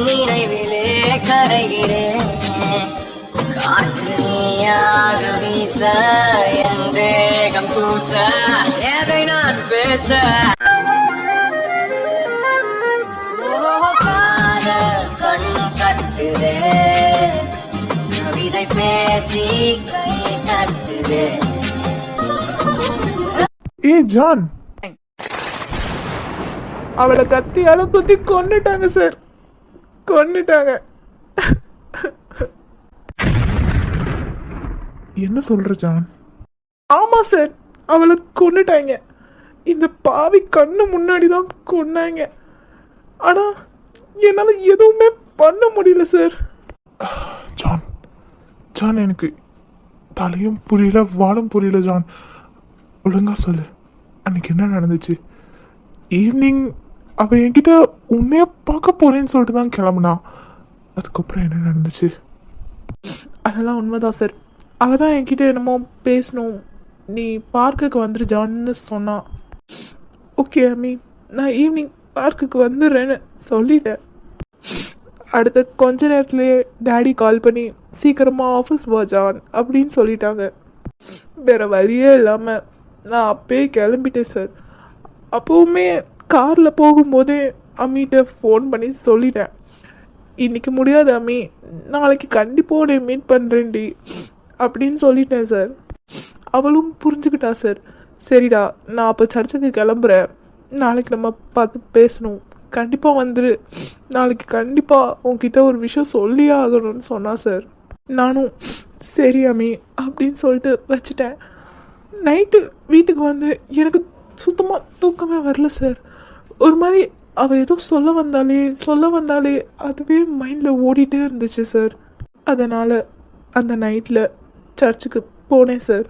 நினைவிலே கரைகிறேன். காற்று நீயாக வீச என் தேகம் பூச எதை நான் பேச கண் கட்டுதே கவிதை பேசி கை தட்டுதே. ஏ ஜான், அவளை கத்தியால குத்தி கொன்னுட்டாங்க சார், கொன்னுட்டாங்க. என்ன சொல்ற ஜான்? ஆமா சார், அவளை கொன்னுட்டாங்க. இந்த பாவி கண்ணு முன்னாடி தான் கொன்னாங்க. ஆனா என்னால எதுவுமே பண்ண முடியல சார். ஜான் ஜான், எனக்கு தலையும் புரியல வாழும் புரியல ஜான். ஒழுங்கா சொல்லு, அன்னைக்கு என்ன நடந்துச்சு? ஈவினிங் அவ என்கிட்ட உன்னைய பார்க்க போறேன்னு சொல்லிட்டு தான் கிளம்புனா. அதுக்கப்புறம் என்ன நடந்துச்சு? அதெல்லாம் உண்மைதான் சார். அவள் தான் என்கிட்ட என்னமோ பேசணும், நீ பார்க்குக்கு வந்துரு ஜான்னு சொன்னா. ஓகே அம்மி, நான் ஈவினிங் பார்க்குக்கு வந்துடுறேன்னு சொல்லிட்டேன். அடுத்த கொஞ்ச நேரத்துலேயே டேடி கால் பண்ணி சீக்கிரமாக ஆஃபீஸ் வா ஜான் அப்படின்னு சொல்லிட்டாங்க. வேறு வழியே இல்லாமல் நான் அப்பயே கிளம்பிட்டேன் சார். அப்போவுமே காரில் போகும்போதே அம்மிகிட்ட ஃபோன் பண்ணி சொல்லிட்டேன், இன்றைக்கி முடியாது அம்மி, நாளைக்கு கண்டிப்பாக உன்னை மீட் பண்ணுறேன்டி அப்படின்னு சொல்லிட்டேன் சார். அவளும் புரிஞ்சுக்கிட்டா சார். சரிடா, நான் அப்போ சர்ச்சுக்கு கிளம்புறேன், நாளைக்கு நம்ம பார்த்து பேசணும், கண்டிப்பாக வந்துரு, நாளைக்கு கண்டிப்பாக உன்கிட்ட ஒரு விஷயம் சொல்லியே ஆகணும்னு சொன்னா சார். நானும் சரி அம்மி அப்படின்னு சொல்லிட்டு வச்சுட்டேன். நைட்டு வீட்டுக்கு வந்து எனக்கு சுத்தமாக தூக்கமே வரல சார். ஒரு மாதிரி அவள் ஏதோ சொல்ல வந்தாலே அதுவே மைண்டில் ஓடிட்டே இருந்துச்சு சார். அதனால் அந்த நைட்டில் சர்ச்சுக்கு போனேன் சார்.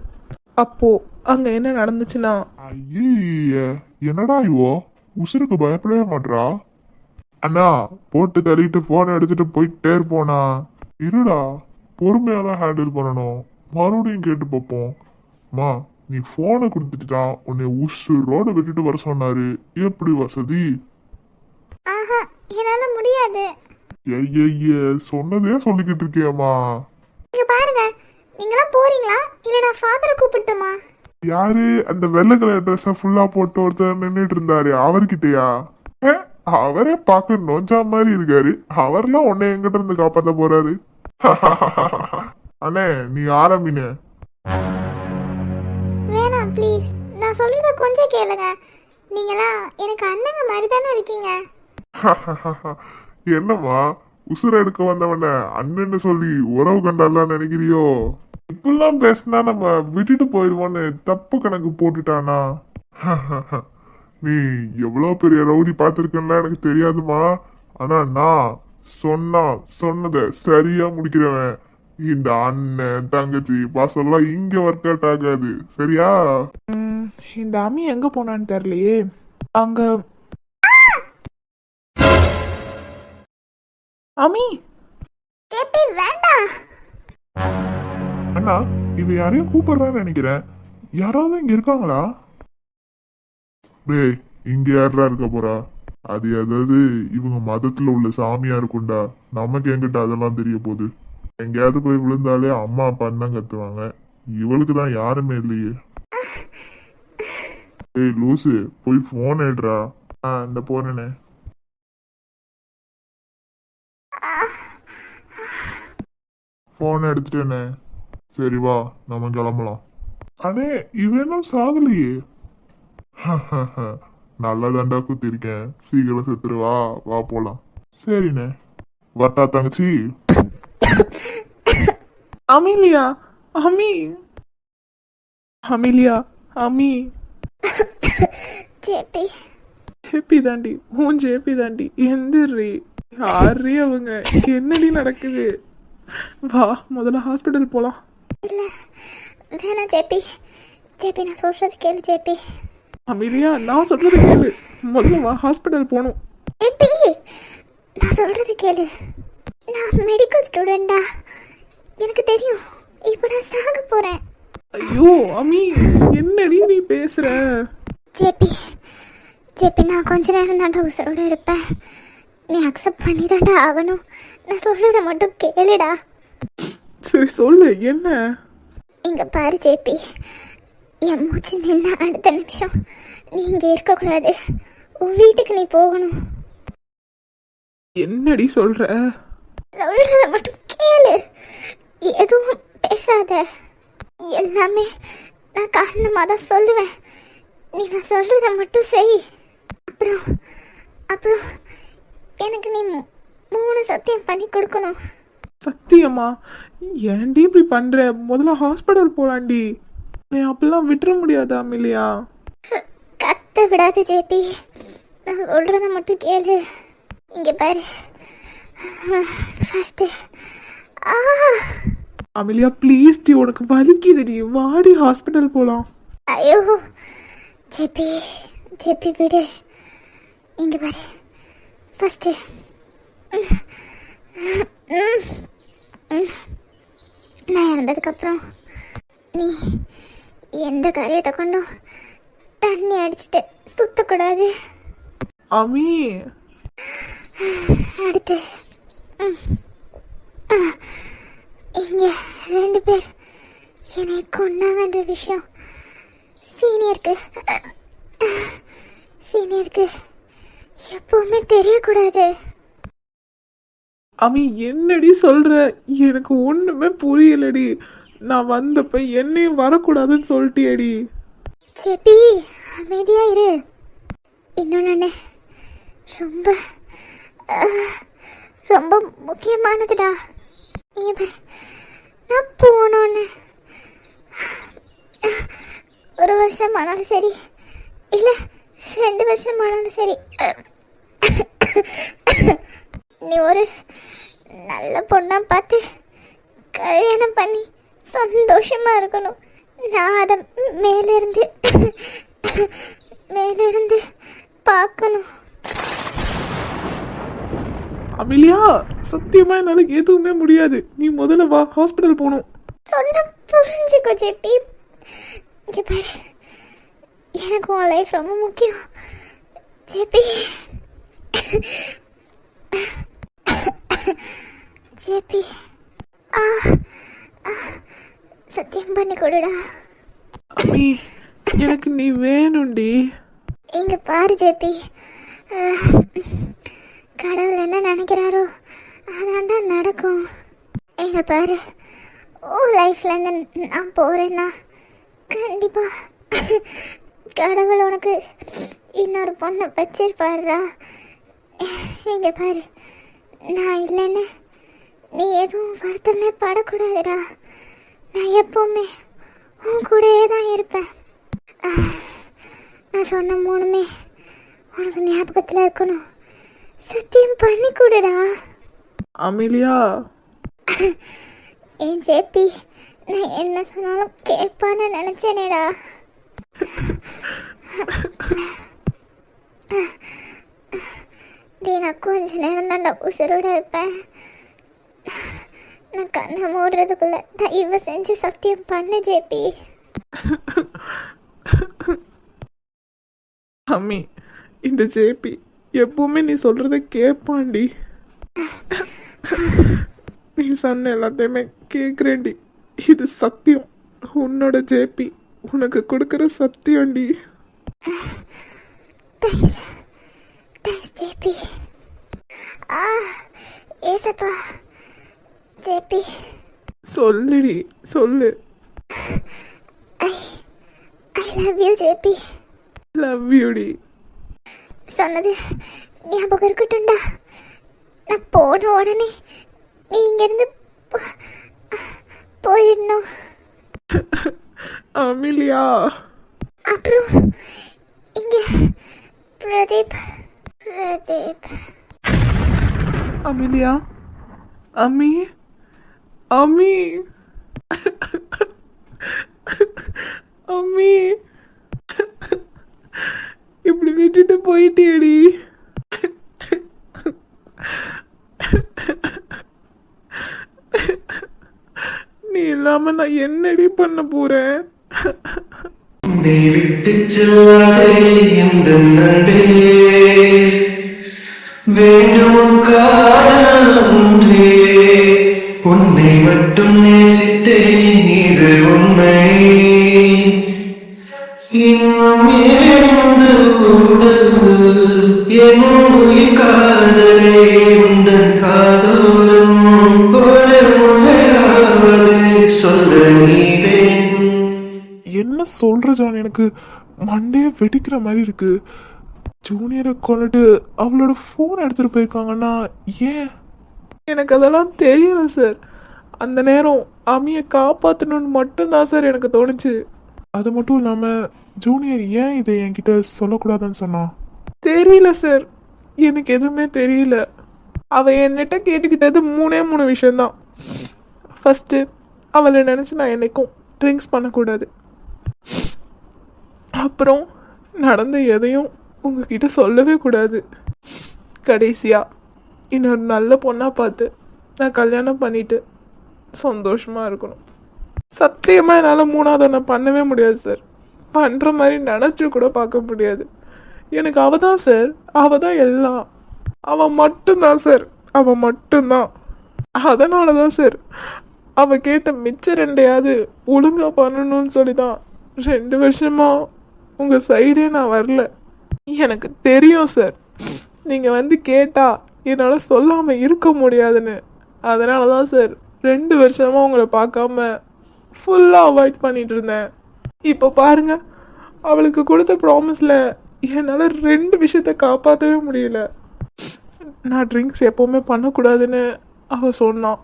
அப்போது அங்கே என்ன நடந்துச்சுன்னா, என்னடா இவோ உசுருக்கு பயப்படவே மாட்றா? அண்ணா போட்டு தள்ளிட்டு போனை எடுத்துட்டு போயிட்டே இருப்போனா? இருடா, பொறுமையாக தான் ஹேண்டில் பண்ணணும், மறுபடியும் கேட்டு பார்ப்போம். மா, நீ போனை கொடுத்துட்டா உன்னை உசுரோட விட்டுட்டு வர சொன்னாரு, எப்படி வசதி? என்னால முடியாது. சொன்னதே சொல்லிக்கிட்டு இருக்கியம்மா. இங்க பாருங்க, நீங்களாம் போறீங்களா இல்ல நான் ஃபாதரை கூப்பிட்டுமா? யாரு அந்த வெள்ளை கலர் ட்ரெஸ் ஃபுல்லா போட்டு ஒருத்தர் நின்றுட்டு இருந்தாரு, அவர்கிட்டயா? அவரே பார்க்க நோஞ்சா மாதிரி இருக்காரு, அவர்லாம் உன்னை எங்கிட்ட இருந்து காப்பாத்த போறாரு? அண்ணே நீ ஆரம்பினே. வேணாம் ப்ளீஸ், நான் சொல்றத கொஞ்சம் கேளுங்க. நீங்களாம் எனக்கு அண்ணங்க மாதிரி தானே இருக்கீங்க. என்னம்மா, உசுர எடுக்க வந்தவன அண்ணன்னு சொல்லி உறவு கண்டாலாம் நினைக்கிறியோ? இப்பெல்லாம் பேசினா நம்ம விட்டுட்டு போயிடுவோன்னு தப்பு கணக்கு போட்டுட்டானா? நீ எவ்வளவு பெரிய ரவுடி பார்த்துருக்கேன்னா எனக்கு தெரியாதுமா. ஆனா நான் சொன்னதை சரியா முடிக்கிறவன். இந்த அண்ணன் தங்கச்சி பாசெல்லாம் இங்க ஒர்க் அவுட் ஆகாது, சரியா? இந்த அம்மி எங்கே போனான்னு தெரியலையே. அங்கே அம்மி வேண்டாம் அண்ணா, இவ யாரையும் கூப்பிடுறான்னு நினைக்கிறேன். யாராவது இங்க இருக்காங்களா? டேய், இங்க யாரா இருக்க போறா? அது ஏதாவது இவங்க மதத்துல உள்ள சாமியா இருக்கும்டா, நமக்கு எங்கிட்ட அதெல்லாம் தெரிய போகுது. எங்கேயாவது போய் விழுந்தாலே அம்மா அப்பா தான் கத்துவாங்க, இவளுக்கு தான் யாருமே இல்லையே. ஏய் லூசு, போய் போன் எடுறா. இந்த போனே. போன் எடுத்துட்டேனே. சரி வா, நம்ம கிளம்பலாம். அண்ணே, இவனும் சாகலையே. நல்லா தண்டா குத்திருக்கேன், சீக்கிரம் செத்துருவா, வா போலாம். சரிண்ணே, வட்டா தங்கச்சி. அமிலியா, அமிலியா, அம்மி. ஜேபி தாண்டி, உன் ஜேபி தாண்டி, எந்திரி. யாரே அவங்க, என்னடி நடக்குது? வா, முதல்ல ஹாஸ்பிட்டல் போலாம். இல்ல வேணாம் ஜேபி, நான் சொல்றது கேளு ஜேபி. அமிலியா, நான் சொல்றது கேளு, முதல்ல வா, ஹாஸ்பிட்டல் போகணும். ஜேபி, நான் சொல்றது கேளு. நான் மெடிக்கல் ஸ்டூடெண்டா, எனக்கு தெரியும். இப்போ நான் சாக போறேன். ஐயோ அம்மி, என்னடி நீ பேசுற? ஜேபி, நான் கொஞ்ச நேரம் தாண்டா உசுரோட இருப்பேன். நீ அக்செப்ட் பண்ணி தான்டா ஆகணும். நான் சொல்கிறத மட்டும் கேளுடா. சரி சொல்லு, என்ன? இங்கே பாரு ஜேபி, என் மூச்சு நின்று அடுத்த நிமிஷம் நீ இங்கே இருக்கக்கூடாது. உன் வீட்டுக்கு நீ போகணும். என்னடி சொல்ற? சொல்கிறத மட்டும் கேளு, எதுவும் பேசாத. எல்லாமே நான் காரணமாக தான் சொல்லுவேன். நீ நான் சொல்கிறத மட்டும் செய். அப்புறம் அப்புறம் எனக்கு நீ 3 சத்தியம் பண்ணி கொடுக்கணும். சத்தியமா? ஏன்டி இப்படி பண்ற? முதல்ல ஹாஸ்பிட்டல் போலாண்டி. நீ அப்பெல்லாம் விட்டுற முடியாதா அமிலியா? கத்த விடாது ஜேபி, நான் சொல்கிறத மட்டும் கேளு. இங்கே பாரு, ஃபஸ்ட்டு அமிலியா ப்ளீஸ் டி, உனக்கு வலிக்குதுடி, வாடி ஹாஸ்பிட்டல் போலாம். ஐயோ ஜேபி ஜேபி விடு. இங்கே பாரு, ஃபஸ்ட்டு நான் இறந்ததுக்கப்புறம் நீ எந்த காரியத்தை கொண்டும் தண்ணி அடிச்சுட்டு சுத்தக்கூடாது. அமி, அடுத்து இங்கே 2 பேர் என்னை கொண்டாங்கன்ற விஷயம் சீனியருக்கு எப்பவுமே தெரியக்கூடாது. அமி என்னடி சொல்ற? எனக்கு ஒண்ணுமே புரியலடி. நான் வந்தப்ப என்னையும் வரக்கூடாதுன்னு சொல்லிட்டியடி. ஜெபி அமைதியா இரு. இன்னொன்னு ரொம்ப ரொம்ப முக்கியமானதுடா. நான் போனோன்னு 1 வருஷம் ஆனாலும் சரி, இல்லை 2 வருஷம் ஆனாலும் சரி, நீ ஒரு நல்ல பொண்ணா பார்த்து கல்யாணம் பண்ணி சந்தோஷமா இருக்கணும். நான் அதை மேலிருந்து பார்க்கணும். அமிலியா, சத்தியமா என்னால எதுவுமே முடியாது. நீ முதல்ல வா, ஹாஸ்பிட்டல் போகணும். சொன்ன புரிஞ்சுக்கோ ஜெபி. இங்கே பாரு, எனக்கு உன் லைஃப் ரொம்ப முக்கியம் ஜெபி. ஜேபி சத்தியம் பண்ணி கொடுடா. அம்மி, எனக்கு நீ வேணும்டி. இங்க பாரு ஜேபி, கடவுள் என்ன நினைக்கிறாரோ அதாண்டா நடக்கும். இங்க பாரு, உன் லைஃப்ல இருந்து நான் போறேன்னா கண்டிப்பா கடவுள் உனக்கு இன்னொரு பொண்ணை வச்சிருப்பாருடா. இங்க பாரு, நான் இல்லைன்னு நீ எதுவும் வருத்தமே படக்கூடாதுடா. நான் எப்பவுமே உன் கூடயே தான் இருப்பேன். நான் சொன்ன 3மே உனக்கு ஞாபகத்தில் இருக்கணும். சத்தியம் பண்ணி கொடுடா. அமிலியா, என் ஜேபி, நான் என்ன சொன்னாலும் கேட்பான்னு நினைச்சேனேடா. நான் கொஞ்ச நேரம் தான்டா உசுரோட இருப்பேன். நான் கண்ணை மூடுறதுக்குள்ள தயவு செஞ்சு சத்தியம் பண்ணு ஜேபி. அம்மி, இந்த ஜேபி எப்பவுமே நீ சொல்றத கேட்பாண்டி. நீ சொன்ன எல்லாத்தையுமே கேட்குறேன்டி. இது சத்தியம். உன்னோட ஜேபி உனக்கு கொடுக்குற சத்தியம்டி. Thanks JP. ஏசப்பா. ஜேபி சொல்லுடி, சொல்லு. I love you JP. Love யூடி. சொன்னது ஞாபகம் இருக்கட்டும்டா. நான் போன உடனே நீ இங்கேருந்து போயிடணும். அமிலியா, அப்புறம் இங்கே பிரதீப். அமிலியா, அம்மி, அம்மி, அம்மி, இப்படி விட்டுட்டு போயிட்டியடி. நீ இல்லாம நான் என்னடி பண்ண போறேன்? நீ விட்டு செல்லாதே இந்த நண்பே. வேண்டும் உன் காதல் ஒன்றே, உன்னை மட்டும் நேசித்தேன் இது உண்மை. இன்னும் ஏன் இந்த ஊடல் என் உயிர் காதலே உந்தன் காதோரம் ஒரு முறையாவது சொல்ல நீ வேண்டும். என்ன சொல்ற ஜான், எனக்கு மண்டையை வெடிக்கிற மாதிரி இருக்கு. ஜூனியரை கொண்டுட்டு அவளோட ஃபோன் எடுத்துட்டு போயிருக்காங்கன்னா ஏன்? எனக்கு அதெல்லாம் தெரியல சார். அந்த நேரம் அம்மியை காப்பாற்றணும்னு மட்டும்தான் சார் எனக்கு தோணுச்சு. அது மட்டும் இல்லாமல் ஜூனியர் ஏன் இதை என்கிட்ட சொல்லக்கூடாதுன்னு சொன்னான் தெரியல சார். எனக்கு எதுவுமே தெரியல. அவள் என்கிட்ட கேட்டுக்கிட்டது 3 விஷயந்தான். ஃபஸ்ட்டு, அவளை நினச்சி நான் என்னைக்கும் ட்ரிங்க்ஸ் பண்ணக்கூடாது. அப்புறம் நடந்த எதையும் உங்ககிட்ட சொல்லவே கூடாது. கடைசியாக இன்னொரு நல்ல பொண்ணாக பார்த்து நான் கல்யாணம் பண்ணிட்டு சந்தோஷமாக இருக்கணும். சத்தியமாக என்னால் 3வது ஒன்று பண்ணவே முடியாது சார். பண்ணுற மாதிரி நினச்சி கூட பார்க்க முடியாது. எனக்கு அவள் தான் சார். அவள் தான் எல்லாம். அவள் மட்டும்தான் சார். அவள் மட்டும்தான். அதனால தான் சார் அவள் கேட்ட மிச்ச 2 ஒழுங்காக பண்ணணும்னு சொல்லி தான் 2 வருஷமாக உங்கள் சைடே நான் வரல. எனக்கு தெரியும் சார், நீங்கள் வந்து கேட்டால் என்னால் சொல்லாமல் இருக்க முடியாதுன்னு. அதனால தான் சார் 2 வருஷமாக உங்களை பார்க்காம ஃபுல்லாக அவாய்ட் பண்ணிகிட்டு இருந்தேன். இப்போ பாருங்கள், அவளுக்கு கொடுத்த ப்ராமிஸில் என்னால் 2 விஷயத்த காப்பாற்றவே முடியல. நான் ட்ரிங்க்ஸ் எப்போவுமே பண்ணக்கூடாதுன்னு அவள் சொன்னான்.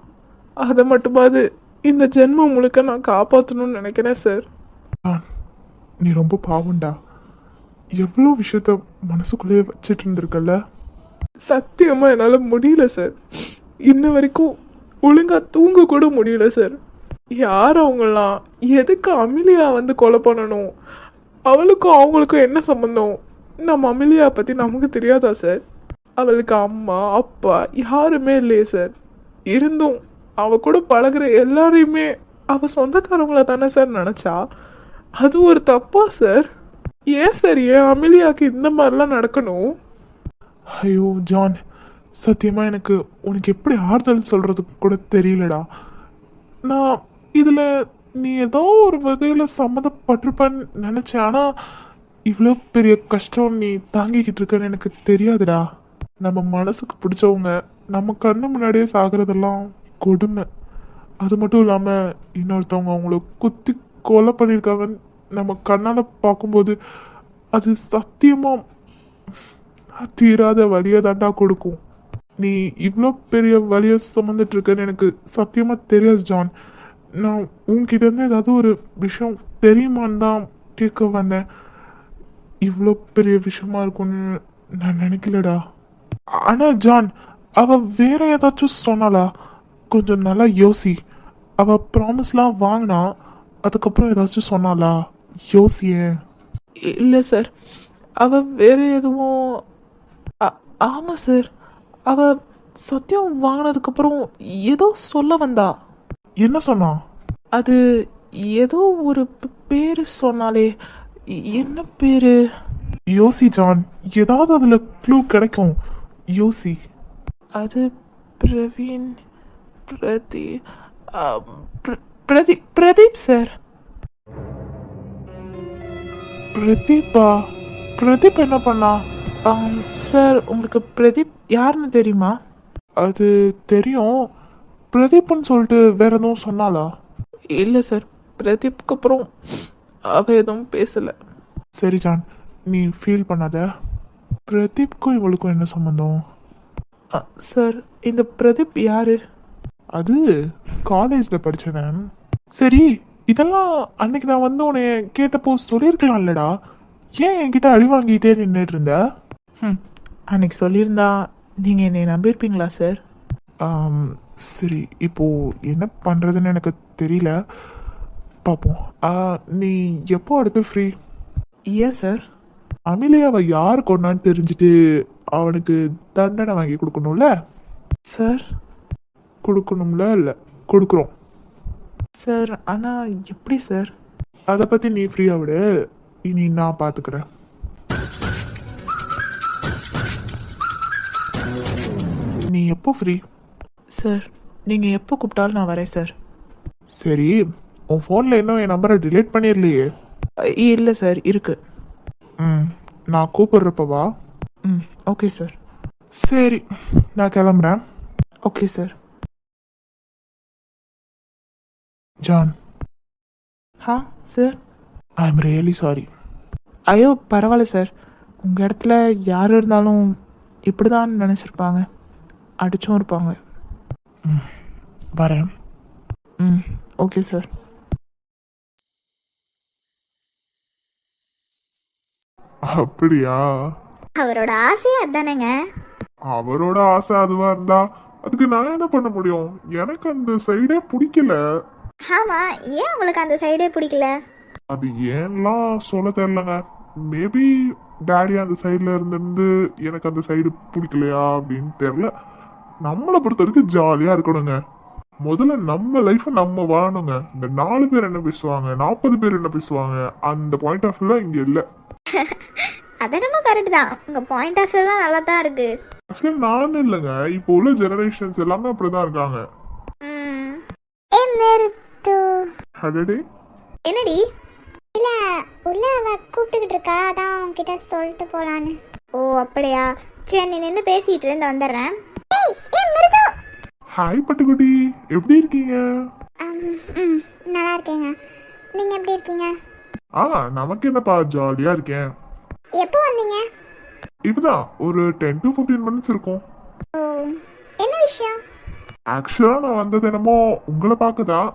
அதை மட்டுமாவது இந்த ஜென்மம் முழுக்க நான் காப்பாற்றணும்னு நினைக்கிறேன் சார். நீ ரொம்ப பாவண்டா. எவ்வளோ விஷயத்த மனசுக்குள்ளேயே வச்சுட்டு இருந்திருக்கல. சத்தியமாக என்னால் முடியல சார். இன்ன வரைக்கும் ஒழுங்காக தூங்க கூட முடியல சார். யார் அவங்களாம்? எதுக்கு அமிலியா வந்து கொலை பண்ணணும்? அவளுக்கும் அவங்களுக்கும் என்ன சம்மந்தம்? நம்ம அமிலியா பற்றி நமக்கு தெரியாதா சார்? அவளுக்கு அம்மா அப்பா யாருமே இல்லையே சார். இருந்தும் அவள் கூட பழகிற எல்லாரையுமே அவள் சொந்தக்காரங்கள தானே சார் நினச்சா. அது ஒரு தப்பா சார்? ஏன் சார் ஏன் அமிலியாவுக்கு இந்த மாதிரிலாம் நடக்கணும்? ஐயோ ஜான், சத்தியமாக எனக்கு உனக்கு எப்படி ஆறுதல் சொல்கிறதுக்கு கூட தெரியலடா. நான் இதில் நீ ஏதோ ஒரு வகையில் சம்மந்தப்பட்டிருப்பேன்னு நினச்சேன். ஆனால் இவ்வளோ பெரிய கஷ்டம் நீ தாங்கிக்கிட்டு இருக்கன்னு எனக்கு தெரியாதுடா. நம்ம மனசுக்கு பிடிச்சவங்க நம்ம கண்ணு முன்னாடியே சாகிறதெல்லாம் கொடுமை. அது மட்டும் இல்லாமல் இன்னொருத்தவங்க அவங்கள குத்தி கொலை பண்ணியிருக்காங்கன்னு நம்ம கண்ணால் பார்க்கும்போது அது சத்தியமாக தீராத வழியை தாண்டா கொடுக்கும். நீ இவ்வளோ பெரிய வழியை சுமந்துட்டுருக்கன்னு எனக்கு சத்தியமாக தெரியாது ஜான். நான் உன்கிட்டேருந்து ஏதாவது ஒரு விஷயம் தெரியுமான்னு தான் கேட்க வந்தேன். இவ்வளோ பெரிய விஷயமா இருக்கும்னு நான் நினைக்கலடா. ஆனால் ஜான், அவள் வேற ஏதாச்சும் சொன்னாலா? கொஞ்சம் நல்லா யோசி. அவள் ப்ராமிஸ்லாம் வாங்கினா அதுக்கப்புறம் ஏதாச்சும் சொன்னாலா? யோசிய. இல்லை சார், அவள் வேற எதுவும். ஆமாம் சார், அவள் சத்தியம் வாங்கினதுக்கப்புறம் ஏதோ சொல்ல வந்தா. என்ன சொன்னா? அது ஏதோ ஒரு பேர் சொன்னாலே. என்ன பேரு? யோசி ஜான், ஏதாவது அதில் க்ளூ கிடைக்கும். யோசி. அது பிரவீன், பிரதீப் சார். பிரதீப்பா? பிரதீப் என்ன பண்ணா? சார், உங்களுக்கு பிரதீப் யாருன்னு தெரியுமா? அது தெரியும். பிரதீப்னு சொல்லிட்டு வேற எதுவும் சொன்னாலா? இல்லை சார், பிரதீப்க்கு அப்புறம் அவ எதுவும் பேசலை. சரி ஜான், நீ ஃபீல் பண்ணாத. பிரதீப்க்கும் இவளுக்கும் என்ன சம்மந்தம்? சார், இந்த பிரதீப் யாரு? அது காலேஜில் படித்தவன். சரி, இதெல்லாம் அன்னைக்கு நான் வந்து உன்னை கேட்டப்போ சொல்லியிருக்கலாம் இல்லடா. ஏன் என்கிட்ட அடி வாங்கிட்டே நின்றுட்டு இருந்த? அன்னைக்கு சொல்லியிருந்தா நீங்கள் என்னை நம்பியிருப்பீங்களா சார்? சரி, இப்போது என்ன பண்ணுறதுன்னு எனக்கு தெரியல. பார்ப்போம். நீ எப்போ அடுத்து ஃப்ரீ? ஏன் சார்? அமிலியாவை யார் கொண்டான்னு தெரிஞ்சுட்டு அவனுக்கு தண்டனை வாங்கி கொடுக்கணும்ல சார்? கொடுக்கணும்ல? இல்லை, கொடுக்குறோம் சார். ஆனால் எப்படி சார்? அதை பற்றி நீ ஃப்ரீயாக விடு, இனி நான் பார்த்துக்கிறேன். நீ எப்போ ஃப்ரீ? சார் நீங்கள் எப்போ கூப்பிட்டாலும் நான் வரேன் சார். சரி, உன் ஃபோனில் இன்னும் என் நம்பரை டிலீட் பண்ணிடலையே? இல்லை சார், இருக்கு. நான் கூப்பிட்றப்ப வா. Okay sir. சரி, நான் கிளம்புறேன். Okay sir. John. Sir, I am really sorry. ஐயோ பரவாயில்ல சார். உங்கள் இடத்துல யார் இருந்தாலும் இப்படி தான் நினச்சிருப்பாங்க, அடிச்சும் இருப்பாங்க. வரேன். Okay sir. அப்படியா? அவரோட ஆசையே அதானேங்க. அவரோட ஆசை அதுவா இருந்தா அதுக்கு நான் என்ன பண்ண முடியும்? எனக்கு அந்த சைடே பிடிக்கல. ஆமா, ஏன் உங்களுக்கு அந்த சைடே பிடிக்கல? அது ஏன்லாம் சொல்ல தெரியலங்க. மேபி டேடி அந்த சைடில் இருந்து எனக்கு அந்த சைடு பிடிக்கலையா அப்படின்னு தெரியல. நம்மளை பொறுத்த வரைக்கும் ஜாலியாக இருக்கணுங்க. முதல்ல நம்ம லைஃப்பை நம்ம வாழணுங்க. இந்த 4 பேர் என்ன பேசுவாங்க, 40 பேர் என்ன பேசுவாங்க, அந்த பாயிண்ட் ஆஃப் வியூலாம் இங்கே இல்லை. அதனமா கரெக்ட் தான். உங்க பாயிண்ட் ஆஃப் வியூலாம் நல்லா தான் இருக்கு. ஆக்சுவலி நானும் இல்லைங்க, இப்போ உள்ள ஜெனரேஷன்ஸ் எல்லாமே அப்படிதான் இருக்காங்க. அடடே, என்னடி? இல்ல, உள்ள அவ கூப்பிட்டுக்கிட்டு இருக்கா, அதான் உன்கிட்ட சொல்லிட்டு போலான்னு. ஓ அப்படியா? சரி, நீ நின்று பேசிட்டு இருந்து வந்துடுறேன். ஹாய் பட்டுக்குட்டி, எப்படி இருக்கீங்க? நல்லா இருக்கேங்க. நீங்க எப்படி இருக்கீங்க? நமக்கு என்னப்பா, ஜாலியா இருக்கேன். எப்போ வந்தீங்க? இப்பதான் ஒரு 10 to 15 மினிட்ஸ் இருக்கும். ஓ, என்ன விஷயம்? ஆக்சுவலா நான் வந்தது என்னமோ உங்களை பார்க்கதான்.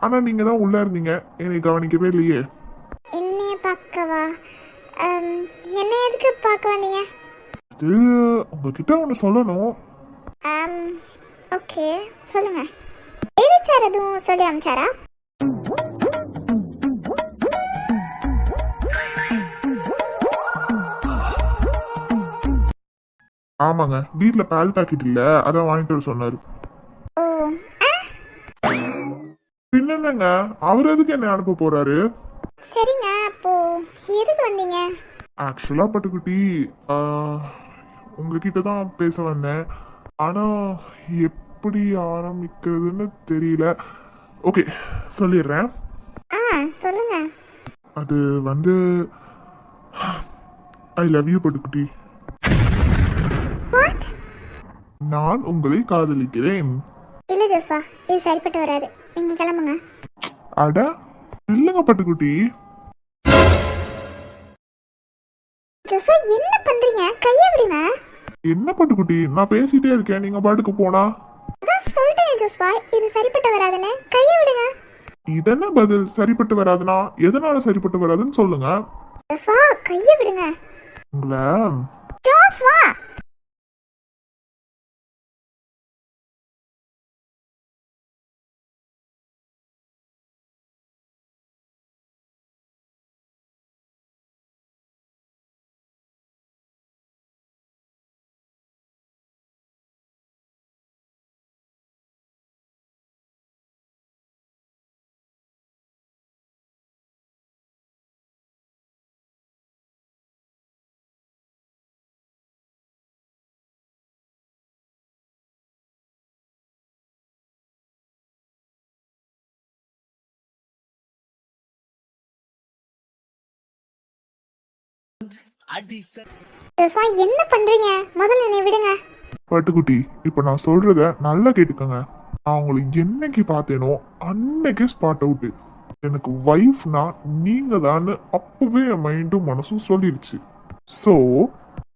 ஆனா நீங்க தான் உள்ள இருந்தீங்க, என்னை கவனிக்கவே இல்லையே. என்னைய பார்க்கவா? என்ன எதுக்கு பார்க்க வந்தீங்க? இது உங்ககிட்ட ஒன்று சொல்லணும். ஓகே, சொல்லுங்க. ஏது சார் எதுவும் சொல்லி அமிச்சாரா? ஆமாங்க, வீட்டில் பால் பாக்கெட் இல்லை, அதான் வாங்கிட்டு வர சொன்னாரு. ஓ, பின்னங்க அவர் எதுக்கு என்ன அனுப்ப போறாரு? சரிங்க, அப்போ எதுக்கு வந்தீங்க? ஆக்சுவலா பட்டுக்குட்டி, உங்ககிட்ட தான் பேச வந்தேன். ஆனா எப்படி ஆரம்பிக்கிறதுன்னு தெரியல. ஓகே, சொல்லிடுறேன். சொல்லுங்க. அது வந்து ஐ லவ் யூ பட்டுக்குட்டி. நான் உங்களை காதலிக்கிறேன். இல்ல ஜோஸ்வா, இது சரிப்பட்டு வராது. நீங்க கிளம்புங்க. அட இல்லைங்க பட்டுக்குட்டி. ஜோஸ்வா, என்ன பண்றீங்க? கையை விடுங்க. என்ன பட்டுக்குட்டி, நான் பேசிட்டே இருக்கேன், நீங்க பாட்டுக்கு போனா. அதான் சொல்லிட்டேன் ஜோஸ்வா, இது சரிப்பட்டு வராதுன்னு. கையை விடுங்க. இதென்ன பதில்? சரிப்பட்டு வராதுன்னா எதனால சரிப்பட்டு வராதுன்னு சொல்லுங்க. ஜோஸ்வா, கையை விடுங்க. உங்களை ஜோஸ்வா, ஜோஸ்வா, என்ன பண்றீங்க? முதல்ல என்னை விடுங்க. பட்டுக்குட்டி, இப்ப நான் சொல்றத நல்லா கேட்டுக்கோங்க. நான் உங்களை என்னைக்கு பார்த்தேனோ அன்னைக்கே ஸ்பாட் அவுட். எனக்கு வைஃப்னா நீங்க தான் அப்பவே என் மைண்டும் மனசும் சொல்லிருச்சு. ஸோ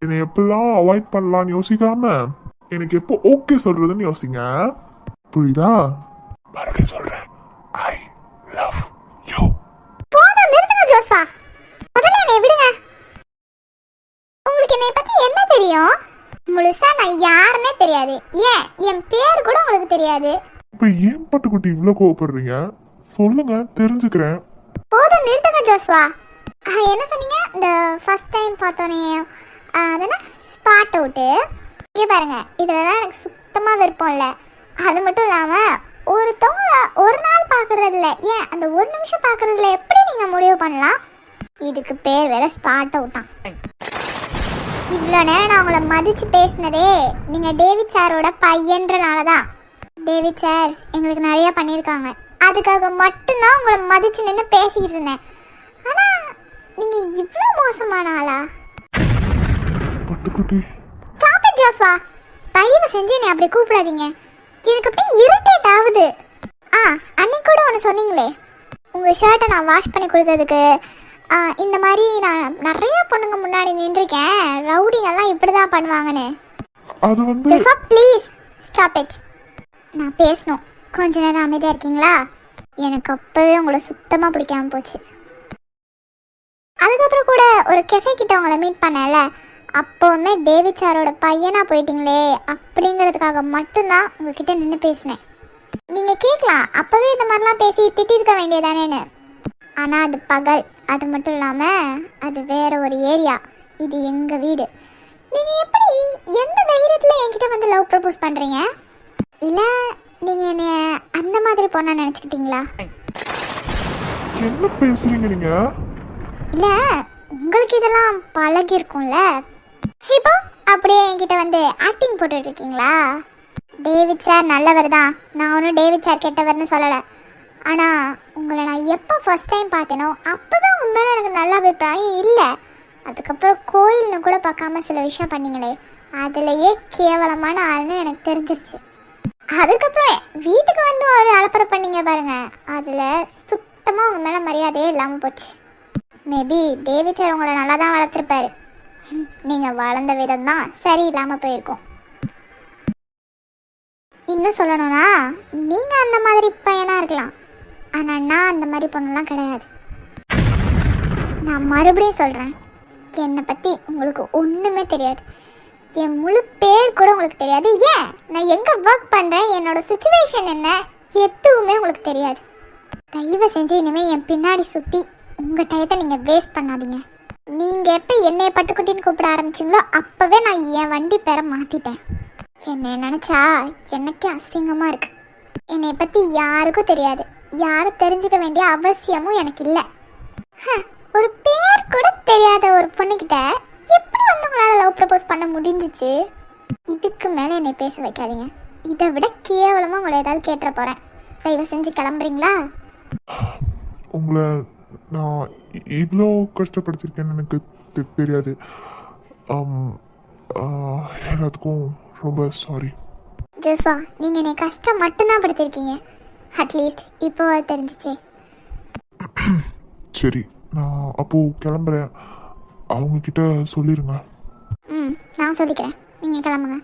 என்னை எப்பெல்லாம் அவாய்ட் பண்ணலான்னு யோசிக்காம எனக்கு எப்போ ஓகே சொல்றதுன்னு யோசிங்க. புரியுதா? மறுபடியும் சொல்றேன், ஐ லவ் யூ. போதும், நிறுத்துங்க ஜோஸ்வா. முதல்ல என்னை விடுங்க. உங்களுக்கு என்னை பத்தி என்ன தெரியும்? முழுசா நான் யாருன்னே தெரியாது. ஏன் என் பேர் கூட உங்களுக்கு தெரியாது. இப்ப ஏன் பட்டுக்குட்டி இவ்வளவு கோவப்படுறீங்க? சொல்லுங்க, தெரிஞ்சுக்கிறேன். போதும், நிறுத்துங்க ஜோஸ்வா. என்ன சொன்னீங்க? இந்த ஃபர்ஸ்ட் டைம் பார்த்தோன்னே அதுனா ஸ்பாட் அவுட்டு. இங்கே பாருங்க, இதுலலாம் எனக்கு சுத்தமாக விருப்பம் இல்லை. அது மட்டும் இல்லாமல் ஒருத்தவங்கள ஒரு நாள் பார்க்குறதுல, ஏன் அந்த ஒரு நிமிஷம் பார்க்குறதுல எப்படி நீங்கள் முடிவு பண்ணலாம்? இதுக்கு பேர் வேற ஸ்பாட் அவுட்டான். இவ்வளோ நேரம் நான் உங்களை மதித்து பேசினதே நீங்கள் டேவிட் சாரோட பையன்றனால தான். டேவிட் சார் எங்களுக்கு நிறையா பண்ணியிருக்காங்க, அதுக்காக மட்டும்தான் உங்களை மதித்து நின்று பேசிக்கிட்டு இருந்தேன். ஆனால் நீங்கள் இவ்வளோ மோசமான ஆளா? பட்டுக்குட்டி ஸ்டாப் இட் ஜோஸ்வா, தயவு செஞ்சு என்னை அப்படி கூப்பிடாதீங்க, எனக்கு அப்படியே இரிட்டேட் ஆகுது. அன்னைக்கு கூட ஒன்று சொன்னீங்களே, உங்கள் ஷர்ட்டை நான் வாஷ் பண்ணி கொடுத்ததுக்கு இந்த மாதிரி நான் நிறைய பொண்ணுங்க முன்னாடி நின்றுருக்கேன், ரவுடிங்கெல்லாம் இப்படி தான் பண்ணுவாங்கன்னு. அது வந்து ஜோஸ்வா ப்ளீஸ் ஸ்டாப் இட். நான் பேசணும், கொஞ்ச நேரம் அமைதியாக இருக்கீங்களா? எனக்கு அப்போவே உங்களை சுத்தமாக பிடிக்காம போச்சு. அதுக்கப்புறம் கூட ஒரு கெஃபே கிட்ட உங்களை மீட் பண்ணல, அப்போவுமே டேவிட் சாரோட பையனாக போயிட்டீங்களே அப்படிங்கிறதுக்காக மட்டும்தான் உங்ககிட்ட நின்று பேசினேன். நீங்கள் கேட்கலாம் அப்போவே இந்த மாதிரிலாம் பேசி திட்டிருக்க வேண்டியதானேன்னு. ஆனால் அது பகல், அது மட்டும் இல்லாமல் அது வேற ஒரு ஏரியா, இது எங்கள் வீடு. நீங்கள் எப்படி எந்த தைரியத்தில் என்கிட்ட வந்து லவ் ப்ரப்போஸ் பண்ணுறீங்க? இல்லை நீங்கள் என்னை அந்த மாதிரி பொண்ணா நினச்சிக்கிட்டீங்களா? என்ன பேசுறீங்க நீங்க? இல்லை உங்களுக்கு இதெல்லாம் பழகிருக்கும்ல, இப்போ அப்படியே என்கிட்ட வந்து ஆக்டிங் போட்டுட்டு இருக்கீங்களா? டேவிட் சார் நல்லவர் தான், நான் ஒன்றும் டேவிட் சார் கெட்டவர்னு சொல்லலை. ஆனால் உங்களை நான் எப்போ ஃபர்ஸ்ட் டைம் பார்த்தேனோ அப்போ தான் உங்கள் மேலே எனக்கு நல்ல அபிப்பிராயம் இல்லை. அதுக்கப்புறம் கோயில்னு கூட பார்க்காம சில விஷயம் பண்ணீங்களே, அதுலேயே கேவலமான ஆள்னு எனக்கு தெரிஞ்சிருச்சு. அதுக்கப்புறம் வீட்டுக்கு வந்து ஒரு அலப்பறை பண்ணீங்க பாருங்க, அதில் சுத்தமாக உங்கள் மேலே மரியாதையே இல்லாமல் போச்சு. மேபி டேவிட் சார் உங்களை நல்லா தான் வளர்த்துருப்பாரு, நீங்கள் வளர்ந்த விதம் தான் சரியில்லாமல் போயிருக்கோம். இன்னும் சொல்லணும்னா நீங்கள் அந்த மாதிரி பையனாக இருக்கலாம், ஆனால் நான் அந்த மாதிரி பொண்ணுலாம் கிடையாது. நான் மறுபடியும் சொல்கிறேன், என்னை பற்றி உங்களுக்கு ஒன்றுமே தெரியாது, என் முழு பேர் கூட உங்களுக்கு தெரியாது. ஏன் நான் எங்கே ஒர்க் பண்ணுறேன், என்னோட சுச்சுவேஷன் என்ன, எதுவுமே உங்களுக்கு தெரியாது. தயவு செஞ்சு இனிமேல் என் பின்னாடி சுற்றி உங்கள் டயத்தை நீங்கள் வேஸ்ட் பண்ணாதீங்க. நீங்கள் எப்போ என்னைய பட்டுக்குட்டின்னு கூப்பிட ஆரம்பிச்சிங்களோ அப்போவே நான் என் வண்டி பேரை மாற்றிட்டேன். என்னை நினச்சா எனக்கே அசிங்கமாக இருக்கு. என்னை பற்றி யாருக்கும் தெரியாது, யாரும் தெரிஞ்சுக்க வேண்டிய அவசியமும் எனக்கு இல்லை. ஒரு பேர் கூட தெரியாத ஒரு பொண்ணுக்கிட்ட எப்படி வந்து உங்களால் லவ் ப்ரப்போஸ் பண்ண முடிஞ்சிச்சு? இதுக்கு மேலே என்னை பேச வைக்காதீங்க, இதை விட கேவலமாக உங்களை ஏதாவது கேட்டுற போகிறேன். தயவு செஞ்சு கிளம்புறீங்களா? உங்களை நான் இவ்வளோ கஷ்டப்படுத்திருக்கேன்னு எனக்கு தெரியாது. எல்லாத்துக்கும் ரொம்ப சாரி. ஜோஸ்வா, நீங்கள் என்னை கஷ்டம் மட்டும்தான் படுத்திருக்கீங்க, அட்லீஸ்ட் இப்போ அது தெரிஞ்சிச்சே. சரி, நான் அப்போது கிளம்புறேன், அவங்கக்கிட்ட சொல்லிடுங்க. நான் சொல்லிக்கிறேன், நீங்கள் கிளம்புங்க.